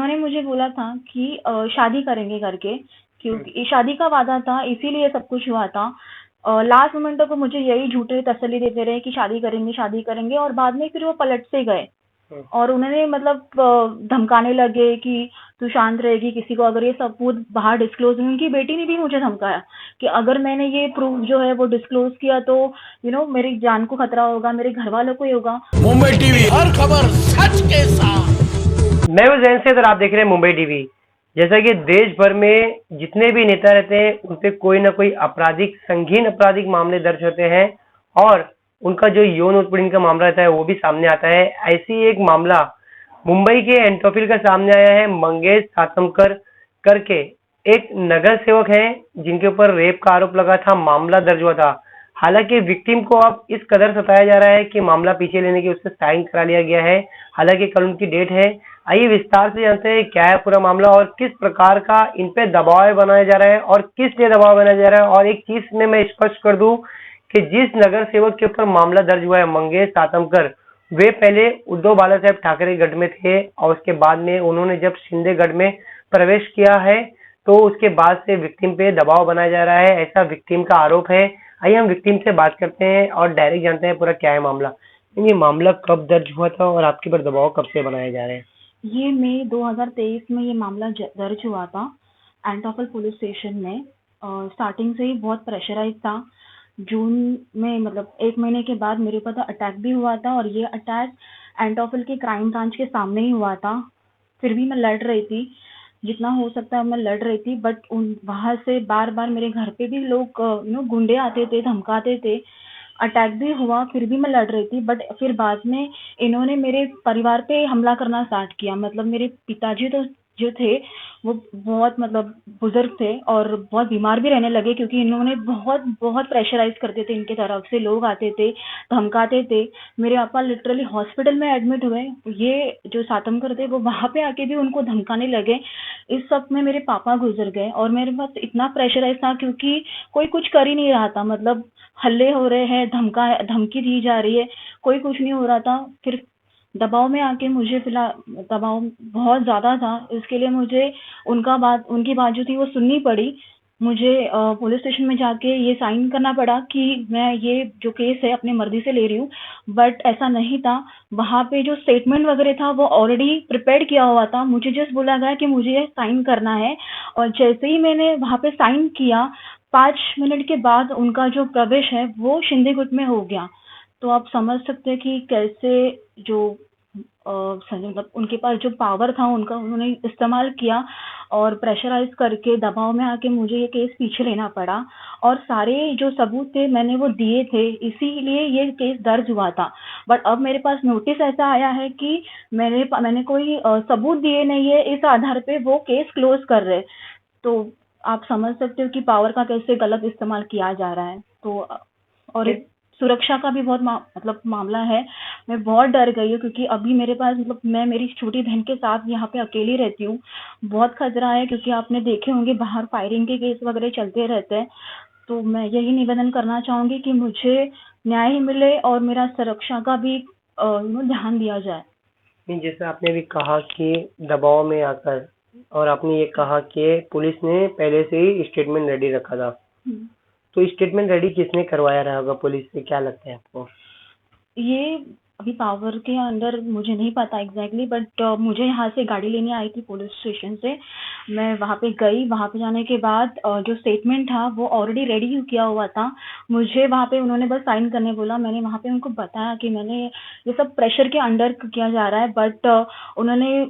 उन्होंने मुझे बोला था कि शादी करेंगे करके, क्योंकि शादी का वादा था, इसीलिए सब कुछ हुआ था। लास्ट मोमेंट तक वो मुझे यही झूठे तसल्ली देते रहे कि शादी करेंगे, और बाद में फिर वो पलट से गए। और उन्होंने मतलब धमकाने लगे कि तू शांत रहेगी, किसी को अगर ये सबूत बाहर डिस्क्लोज, उनकी बेटी ने भी मुझे धमकाया कि अगर मैंने ये प्रूफ जो है वो डिस्क्लोज किया तो मेरी जान को खतरा होगा, मेरे घर वालों को ही होगा। मुंबई टीवी, हर खबर सच के साथ। मैं हूं जैन से, और आप देख रहे हैं मुंबई टीवी। जैसा कि देश भर में जितने भी नेता रहते हैं उन पे कोई ना कोई संगीन आपराधिक मामले दर्ज होते हैं, और उनका जो यौन उत्पीड़न का मामला रहता है वो भी सामने आता है। ऐसी एक मामला मुंबई के एंटोफिल का सामने आया है। मंगेश सातमकर करके एक नगर सेवक हैं जिनके ऊपर रेप का आरोप लगा था, मामला दर्ज हुआ था। हालांकि विक्टिम को अब इस कदर सताया जा रहा है कि मामला पीछे लेने की उससे साइन करा लिया गया है। हालांकि कल उनकी डेट है। आइए विस्तार से जानते हैं क्या है पूरा मामला और किस प्रकार का इन पे दबाव बनाया जा रहा है और किस लिए दबाव बनाया जा रहा है। और एक चीज में मैं स्पष्ट कर दूं कि जिस नगर सेवक के ऊपर मामला दर्ज हुआ है, मंगेश सातमकर, वे पहले उद्धव बाला साहेब ठाकरे गढ़ में थे, और उसके बाद में उन्होंने जब शिंदे गढ़ में प्रवेश किया है तो उसके बाद से विक्टिम पे दबाव बनाया जा रहा है, ऐसा विक्टिम का आरोप है। आइए हम विक्टिम से बात करते हैं और डायरेक्ट जानते हैं पूरा क्या है मामला। ये मामला कब दर्ज हुआ था और आपके पर दबाव कब से बनाए जा रहे हैं? ये मई 2023 में ये मामला दर्ज हुआ था एंटोफल पुलिस स्टेशन में। स्टार्टिंग से ही बहुत प्रेशराइज था। जून में मतलब 1 महीने के बाद मेरे ऊपर अटैक भी हुआ था, और ये अटैक एंटोफल के क्राइम ब्रांच के सामने ही हुआ था। फिर भी मैं लड़ रही थी, जितना हो सकता है मैं लड़ रही थी, बट वहां से बार बार मेरे घर पे भी लोग गुंडे आते थे, धमकाते थे। अटैक भी हुआ, फिर भी मैं लड़ रही थी, बट फिर बाद में इन्होंने मेरे परिवार पे हमला करना स्टार्ट किया। मतलब मेरे पिताजी तो जो थे वो बहुत मतलब बुजुर्ग थे और बहुत बीमार भी रहने लगे, क्योंकि इन्होंने बहुत बहुत प्रेशराइज करते थे, इनके तरफ से लोग आते थे, धमकाते थे। मेरे पापा लिटरली हॉस्पिटल में एडमिट हुए। ये जो सातमकर थे वो वहां पे आके भी उनको धमकाने लगे। इस सब में मेरे पापा गुजर गए, और मेरे पास इतना प्रेशराइज था क्योंकि कोई कुछ कर ही नहीं रहा था। मतलब हल्ले हो रहे हैं, धमकी दी जा रही है, कोई कुछ नहीं हो रहा था। फिर दबाव में आके मुझे दबाव बहुत ज्यादा था, इसके लिए मुझे उनकी बात जो थी वो सुननी पड़ी। मुझे पुलिस स्टेशन में जाके ये साइन करना पड़ा कि मैं ये जो केस है अपनी मर्जी से ले रही हूँ, बट ऐसा नहीं था। वहां पे जो स्टेटमेंट वगैरह था वो ऑलरेडी प्रिपेयर किया हुआ था, मुझे जस्ट बोला गया कि मुझे ये साइन करना है। और जैसे ही मैंने वहां पे साइन किया, 5 मिनट के बाद उनका जो प्रवेश है वो शिंदे गुट में हो गया। तो आप समझ सकते हैं कि कैसे जो मतलब उनके पास जो पावर था उनका उन्होंने इस्तेमाल किया, और प्रेशराइज करके दबाव में आके मुझे ये केस पीछे लेना पड़ा। और सारे जो सबूत थे मैंने वो दिए थे, इसीलिए ये केस दर्ज हुआ था। बट अब मेरे पास नोटिस ऐसा आया है कि मैंने कोई सबूत दिए नहीं है, इस आधार पे वो केस क्लोज कर रहे। तो आप समझ सकते हो कि पावर का कैसे गलत इस्तेमाल किया जा रहा है। तो और सुरक्षा का भी बहुत मतलब मामला है। मैं बहुत डर गई हूँ, क्योंकि अभी मेरे पास मतलब मैं मेरी छोटी बहन के साथ यहाँ पे अकेली रहती हूँ। बहुत खतरा है, क्योंकि आपने देखे होंगे बाहर फायरिंग के केस वगैरह चलते रहते हैं। तो मैं यही निवेदन करना चाहूंगी कि मुझे न्याय ही मिले और मेरा सुरक्षा का भी ध्यान दिया जाए। जैसे आपने भी कहा कि दबाव में आकर, और आपने ये कहा कि पुलिस ने पहले से ही स्टेटमेंट रेडी रखा था, तो स्टेटमेंट रेडी किसने करवाया रहा होगा पुलिस से, क्या लगता है आपको? ये अभी पावर के अंदर मुझे नहीं पता एग्जैक्टली, बट मुझे यहाँ से गाड़ी लेने आई थी पुलिस स्टेशन से। मैं वहाँ पे गई, वहाँ पे जाने के बाद जो स्टेटमेंट था वो ऑलरेडी रेडी किया हुआ था। मुझे वहाँ पे उन्होंने बस साइन करने बोला। मैंने वहाँ पे उनको बताया कि मैंने ये सब प्रेशर के अंडर किया जा रहा है, बट उन्होंने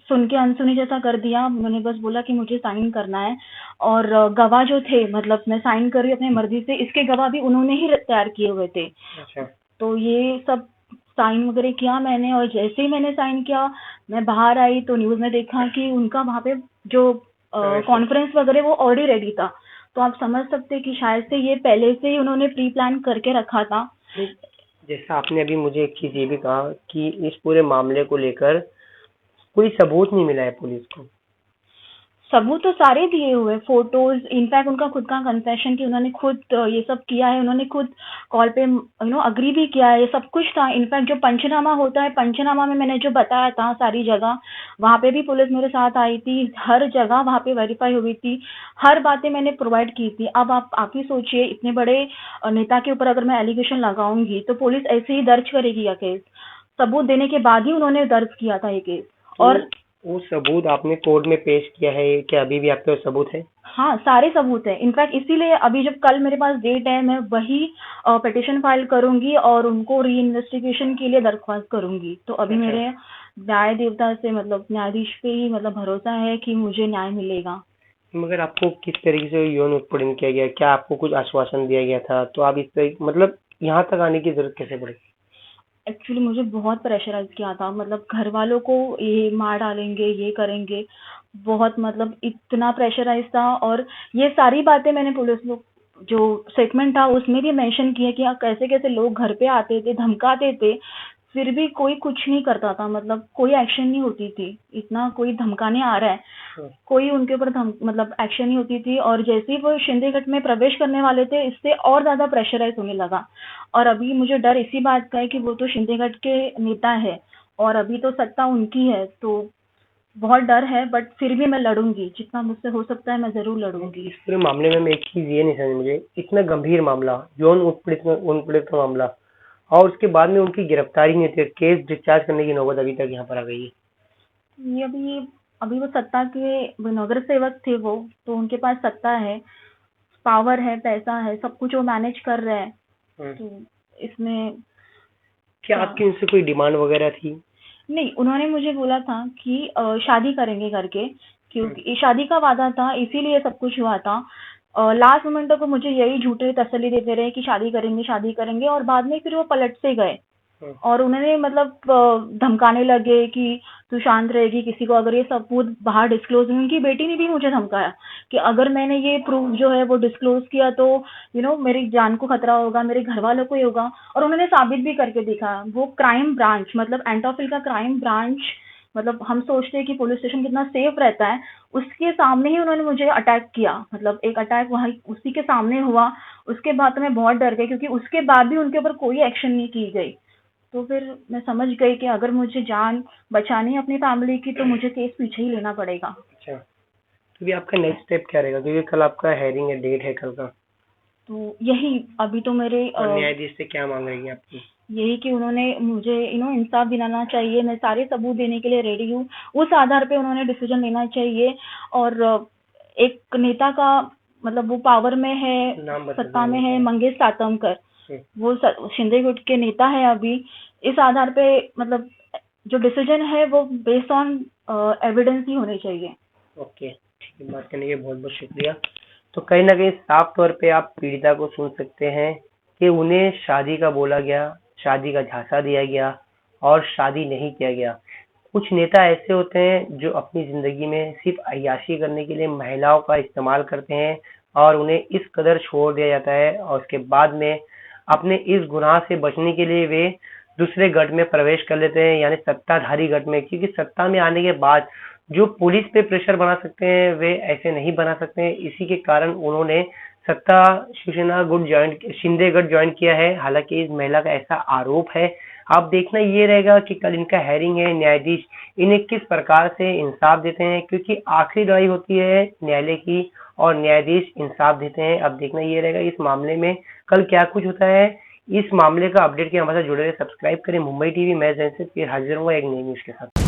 सुन के अनसुनी जैसा कर दिया। मैंने बस बोला कि मुझे साइन करना है, और गवाह जो थे, मतलब मैं साइन कर रही हूँ अपनी मर्जी से, इसके गवाह भी उन्होंने ही तैयार किए हुए थे। अच्छा। तो ये सब साइन वगैरह किया मैंने, और जैसे ही मैंने साइन किया मैं बाहर आई तो न्यूज में देखा कि उनका वहाँ पे जो कॉन्फ्रेंस वगैरह वो ऑलरेडी रेडी था। तो आप समझ सकते हैं कि शायद से ये पहले से ही उन्होंने प्री प्लान करके रखा था। जैसा आपने अभी मुझे एक चीज ये भी कहा कि इस पूरे मामले को लेकर कोई सबूत नहीं मिला है पुलिस को, सबूत तो सारे दिए हुए, फोटोज, इनफैक्ट उनका खुद का कन्फेशन कि उन्होंने खुद ये सब किया है, उन्होंने खुद कॉल पे अग्री भी किया है, ये सब कुछ था। इनफैक्ट जो पंचनामा होता है, पंचनामा में मैंने जो बताया था सारी जगह, वहाँ पे भी पुलिस मेरे साथ आई थी, हर जगह वहाँ पे वेरीफाई हुई थी, हर बातें मैंने प्रोवाइड की थी। अब आप ही सोचिए, इतने बड़े नेता के ऊपर अगर मैं एलिगेशन लगाऊंगी तो पुलिस ऐसे ही दर्ज करेगी या केस? सबूत देने के बाद ही उन्होंने दर्ज किया था ये केस। तो और वो सबूत आपने कोर्ट में पेश किया है क्या? अभी भी आपके पास सबूत है? हाँ, सारे सबूत है। इनफैक्ट इसीलिए अभी जब कल मेरे पास डेट है, मैं वही पिटिशन फाइल करूंगी और उनको री इन्वेस्टिगेशन के लिए दरख्वास्त करूंगी। तो अभी अच्छा। मेरे न्याय देवता से मतलब न्यायाधीश पे ही मतलब भरोसा है कि मुझे न्याय मिलेगा। मगर आपको किस तरीके से यौन उत्पीड़न किया गया? क्या आपको कुछ आश्वासन दिया गया था? तो आप इस तरीके मतलब यहाँ तक आने की जरूरत कैसे पड़ी? एक्चुअली मुझे बहुत प्रेशराइज किया था, मतलब घर वालों को ये मार डालेंगे, ये करेंगे, बहुत मतलब इतना प्रेशराइज था। और ये सारी बातें मैंने पुलिस लोग जो स्टेटमेंट था उसमें भी मेंशन किया कि कैसे कैसे लोग घर पे आते थे, धमकाते थे, फिर भी कोई कुछ नहीं करता था, मतलब कोई एक्शन नहीं होती थी। इतना कोई धमकाने आ रहा है, हाँ। कोई उनके ऊपर मतलब एक्शन नहीं होती थी। और जैसे ही वो शिंदेगढ़ में प्रवेश करने वाले थे, इससे और ज्यादा प्रेशराइज होने लगा। और अभी मुझे डर इसी बात का है कि वो तो शिंदेगढ़ के नेता है और अभी तो सत्ता उनकी है, तो बहुत डर है। बट फिर भी मैं लड़ूंगी, जितना मुझसे हो सकता है मैं जरूर लड़ूंगी। इस पूरे मामले में मैं एक चीज ये नहीं समझ मुझे, इतना गंभीर मामला, यौन उत्पीड़ित का मामला, और उसके बाद में उनकी गिरफ्तारी नहीं थी, केस डिस्चार्ज करने की नौबत अभी तक यहाँ पर आ गई है। ये अभी अभी वो सत्ता के नगर सेवक थे वो, तो उनके पास सत्ता है, पावर है, पैसा है, सब कुछ वो मैनेज कर रहे हैं। हम्म। तो इसमें क्या क्या? आपकी उनसे कोई डिमांड वगैरह थी? नहीं, उन्होंने मुझे बोला था कि शादी करेंगे करके, क्योंकि ये शादी का वादा था, इसीलिए सब कुछ हुआ था। लास्ट मोमेंट तक वो मुझे यही झूठे तसल्ली देते रहे कि शादी करेंगे, और बाद में फिर वो पलट से गए। हम्म। और उन्होंने मतलब धमकाने लगे कि तू शांत रहेगी, किसी को अगर ये सबूत बाहर डिस्क्लोज हुई। उनकी बेटी ने भी मुझे धमकाया कि अगर मैंने ये प्रूफ जो है वो डिस्क्लोज किया तो मेरी जान को खतरा होगा, मेरे घर वालों को ही होगा। और उन्होंने साबित भी करके दिखाया। वो क्राइम ब्रांच, मतलब एंटोफिल का क्राइम ब्रांच, मतलब हम सोचते हैं कि पुलिस स्टेशन कितना सेफ रहता है, उसके सामने ही उन्होंने मुझे अटैक किया। मतलब एक अटैक वहाँ उसी के सामने हुआ। उसके बाद तो मैं बहुत डर गई, क्योंकि उसके बाद भी उनके ऊपर कोई एक्शन नहीं की गई। तो फिर मैं समझ गई कि अगर मुझे जान बचानी है अपनी फैमिली की, तो मुझे केस पीछे ही लेना पड़ेगा। अच्छा, तो भी आपका नेक्स्ट स्टेप क्या रहेगा? क्योंकि कल आपका हेयरिंग है, डेट है कल का। तो यही अभी तो मेरे और न्यायाधीश से क्या मांग रही है आपकी? यही कि उन्होंने मुझे इंसाफ दिलाना चाहिए। मैं सारे सबूत देने के लिए रेडी हूँ। उस आधार पे उन्होंने डिसीजन लेना चाहिए। और एक नेता का मतलब वो पावर में है, नाम बता सत्ता में दीजिए है, नेता मंगेश सातमकर। का। वो शिंदे गुट के नेता है अभी। इस आधार पे मतलब जो डिसीजन है वो बेस्ड ऑन एविडेंस ही होने चाहिए। ओके, ठीक है, बात करने के लिए बहुत बहुत शुक्रिया। तो कहीं ना कहीं साफ तौर पे आप पीड़िता को सुन सकते हैं कि उन्हें शादी का बोला गया, शादी का झांसा दिया गया और शादी नहीं किया गया। कुछ नेता ऐसे होते हैं जो अपनी जिंदगी में सिर्फ अय्याशी करने के लिए महिलाओं का इस्तेमाल करते हैं और उन्हें इस कदर छोड़ दिया जाता है, और उसके बाद में अपने इस गुनाह से बचने के लिए वे दूसरे गढ़ में प्रवेश कर लेते हैं, यानी सत्ताधारी गढ़ में। क्योंकि सत्ता में आने के बाद जो पुलिस पे प्रेशर बना सकते हैं वे ऐसे नहीं बना सकते हैं। इसी के कारण उन्होंने सत्ता शिवसेना गुट ज्वाइन, शिंदे गढ़ ज्वाइन किया है। हालांकि इस महिला का ऐसा आरोप है। अब देखना ये रहेगा कि कल इनका हेयरिंग है, न्यायाधीश इन्हें किस प्रकार से इंसाफ देते हैं, क्योंकि आखिरी लड़ाई होती है न्यायालय की और न्यायाधीश इंसाफ देते हैं। अब देखना ये रहेगा इस मामले में कल क्या कुछ होता है। इस मामले का अपडेट के हमारे साथ जुड़े रहे, सब्सक्राइब करें मुंबई टीवी। मैं जैसे फिर हाजिर हूँ एक नई न्यूज के साथ।